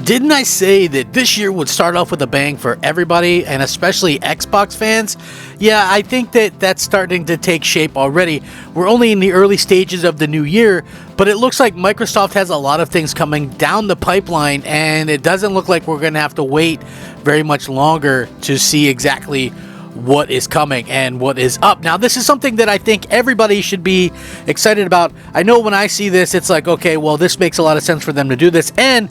Didn't I say that this year would start off with a bang for everybody, and especially Xbox fans? Yeah, I think that that's starting to take shape already. We're only in the early stages of the new year, but it looks like Microsoft has a lot of things coming down the pipeline, and it doesn't look like we're going to have to wait very much longer to see exactly what is coming and what is up. Now, this is something that I think everybody should be excited about. I know when I see this, it's like, okay, well, this makes a lot of sense for them to do this, and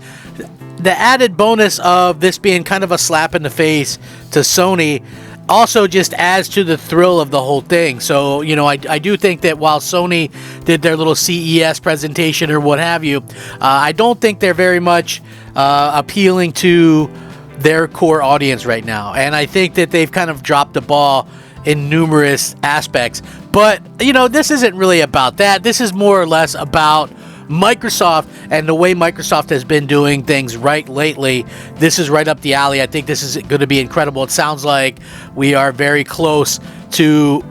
the added bonus of this being kind of a slap in the face to Sony also just adds to the thrill of the whole thing. So, you know, I do think that while Sony did their little CES presentation or what have you, I don't think they're very much appealing to their core audience right now. And I think that they've kind of dropped the ball in numerous aspects. But, you know, this isn't really about that. This is more or less about Microsoft and the way Microsoft has been doing things right lately. This is right up the alley. I think this is going to be incredible. It sounds like we are very close to,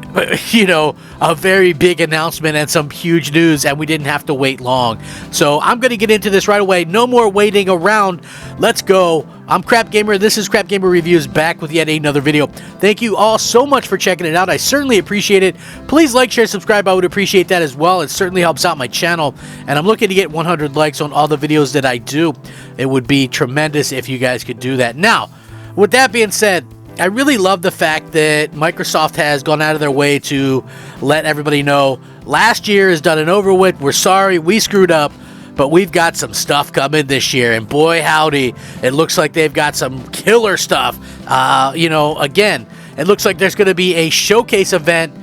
you know, a very big announcement and some huge news, and we didn't have to wait long. So I'm going to get into this right away. No more waiting around. Let's go. I'm Crap Gamer. This is Crap Gamer Reviews, back with yet another video. Thank you all so much for checking it out. I certainly appreciate it. Please like, share, subscribe. I would appreciate that as well. It certainly helps out my channel, and I'm looking to get 100 likes on all the videos that I do. It would be tremendous if you guys could do that. Now, with that being said, I really love the fact that Microsoft has gone out of their way to let everybody know last year is done and over with. We're sorry, we screwed up, but we've got some stuff coming this year, and boy howdy, it looks like they've got some killer stuff. You know, again, it looks like there's going to be a showcase event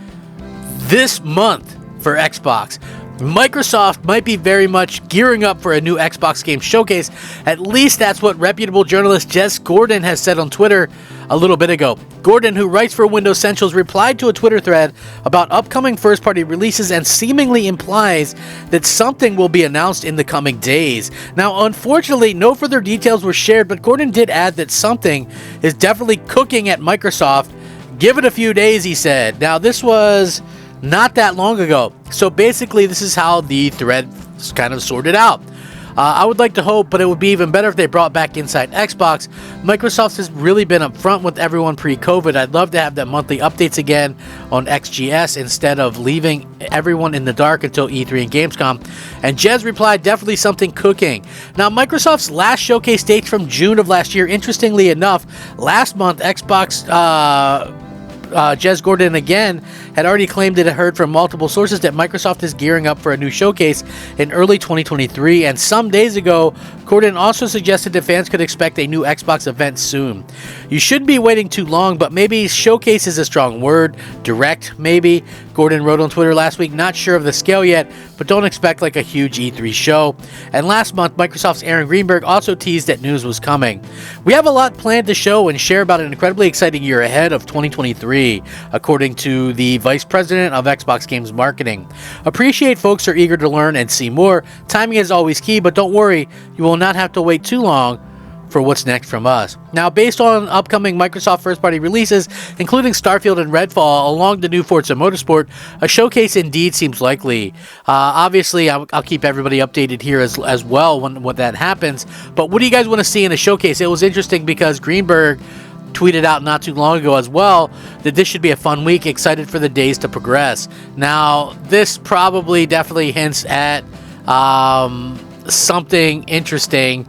this month for Xbox. Microsoft might be very much gearing up for a new Xbox game showcase. At least that's what reputable journalist Jez Gordon has said on Twitter a little bit ago. Gordon, who writes for Windows Centrals, replied to a Twitter thread about upcoming first-party releases and seemingly implies that something will be announced in the coming days. Now, unfortunately, no further details were shared, but Gordon did add that something is definitely cooking at Microsoft. Give it a few days, he said. Now, this was not that long ago. So basically, this is how the thread kind of sorted out. I would like to hope, but it would be even better if they brought back Inside Xbox. Microsoft has really been upfront with everyone pre-COVID. I'd love to have them monthly updates again on XGS instead of leaving everyone in the dark until E3 and Gamescom. And Jez replied, definitely something cooking. Now, Microsoft's last showcase dates from June of last year. Interestingly enough, last month, Xbox Jez Gordon again had already claimed it had heard from multiple sources that Microsoft is gearing up for a new showcase in early 2023, and some days ago, Gordon also suggested that fans could expect a new Xbox event soon. You shouldn't be waiting too long, but maybe showcase is a strong word. Direct, maybe. Gordon wrote on Twitter last week, not sure of the scale yet, but don't expect like a huge E3 show. And last month, Microsoft's Aaron Greenberg also teased that news was coming. We have a lot planned to show and share about an incredibly exciting year ahead of 2023, according to the Vice President of Xbox Games Marketing. Appreciate folks are eager to learn and see more. Timing is always key, but don't worry, you will not have to wait too long for what's next from us. Now, based on upcoming Microsoft first-party releases, including Starfield and Redfall, along the new Forza Motorsport, a showcase indeed seems likely. Obviously, I'll keep everybody updated here as well when that happens. But what do you guys want to see in a showcase? It was interesting because Greenberg tweeted out not too long ago as well that this should be a fun week, excited for the days to progress. Now, this probably definitely hints at something interesting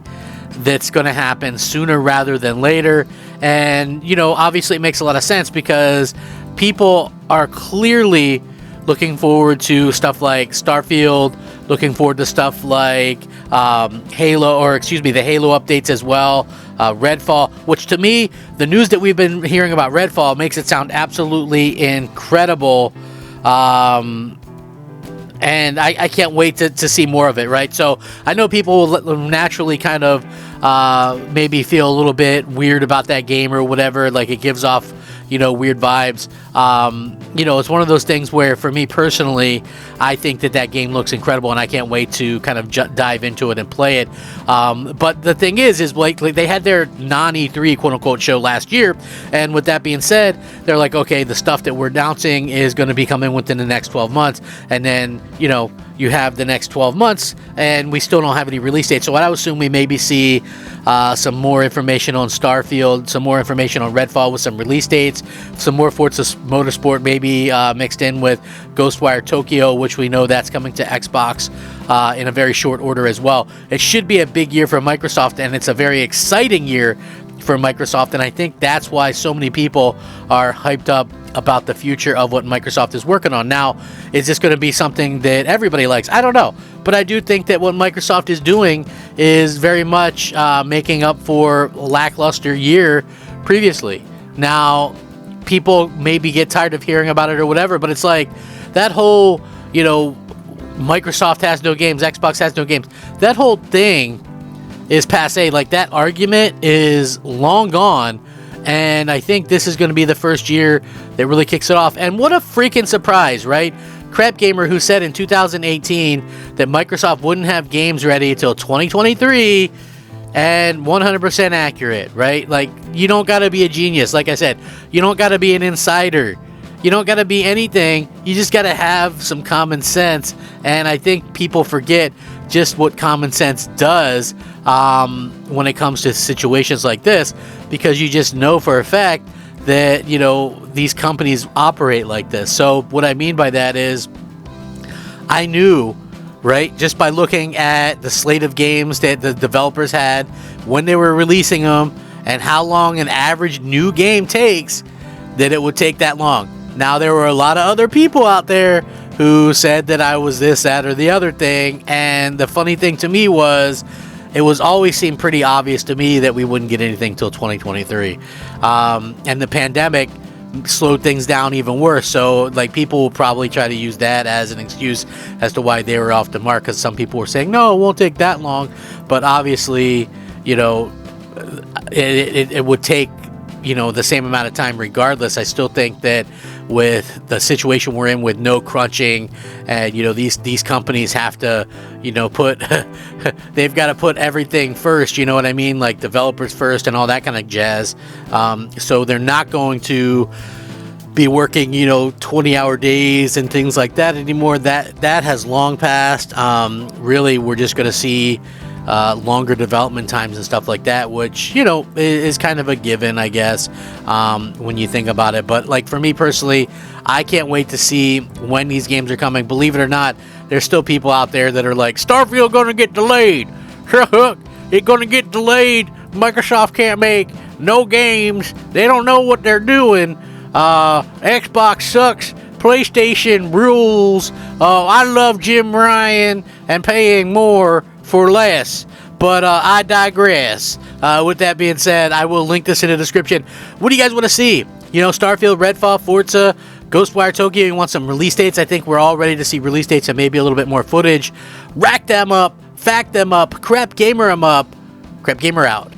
that's going to happen sooner rather than later. And, you know, obviously it makes a lot of sense because people are clearly looking forward to stuff like Starfield, looking forward to stuff like the Halo updates as well, Redfall, which to me, the news that we've been hearing about Redfall makes it sound absolutely incredible. And I can't wait to see more of it, right? So I know people will naturally kind of maybe feel a little bit weird about that game or whatever. Like it gives off, weird vibes. It's one of those things where, for me personally, I think that game looks incredible, and I can't wait to kind of dive into it and play it. But the thing is like they had their non-E3 quote-unquote show last year, and with that being said, they're like, okay, the stuff that we're announcing is going to be coming within the next 12 months, and then, you have the next 12 months, and we still don't have any release dates. So what I would assume we maybe see some more information on Starfield, some more information on Redfall with some release dates, some more Forza Motorsport maybe mixed in with Ghostwire Tokyo, which we know that's coming to Xbox in a very short order as well. It should be a big year for Microsoft, and it's a very exciting year for Microsoft, and I think that's why so many people are hyped up about the future of what Microsoft is working on. Now, is this going to be something that everybody likes? I don't know, but I do think that what Microsoft is doing is very much making up for a lackluster year previously. Now, people maybe get tired of hearing about it or whatever, but it's like that whole, Microsoft has no games, Xbox has no games, that whole thing is passé. Like, that argument is long gone, and I think this is going to be the first year that really kicks it off. And what a freaking surprise, right? Crap Gamer, who said in 2018 that Microsoft wouldn't have games ready until 2023, and 100% accurate, right? Like, you don't got to be a genius. Like I said, you don't got to be an insider. You don't got to be anything. You just got to have some common sense. And I think people forget just what common sense does when it comes to situations like this, because you just know for a fact that, these companies operate like this. So what I mean by that is, I knew, right, just by looking at the slate of games that the developers had when they were releasing them and how long an average new game takes, that it would take that long. Now, there were a lot of other people out there who said that I was this, that, or the other thing, and the funny thing to me was, it was always seemed pretty obvious to me that we wouldn't get anything till 2023. And the pandemic slowed things down even worse, so like people will probably try to use that as an excuse as to why they were off the mark, because some people were saying, no, it won't take that long, but obviously, it would take, the same amount of time regardless. I still think that with the situation we're in with no crunching, and these companies have to put they've got to put everything first, what I mean, like developers first and all that kind of jazz, so they're not going to be working 20-hour days and things like that anymore. That has long passed. Really, we're just going to see longer development times and stuff like that, which is kind of a given, I guess, when you think about it. But like for me personally, I can't wait to see when these games are coming. Believe it or not, there's still people out there that are like, Starfield gonna get delayed. It's gonna get delayed. Microsoft can't make no games. They don't know what they're doing. Xbox sucks. PlayStation rules. I love Jim Ryan and paying more for less, but I digress. With that being said, I will link this in the description. What do you guys want to see? Starfield, Redfall, Forza, Ghostwire Tokyo. You want some release dates? I think we're all ready to see release dates and maybe a little bit more footage. Rack them up, fact them up, Crap Gamer them up. Crap Gamer out.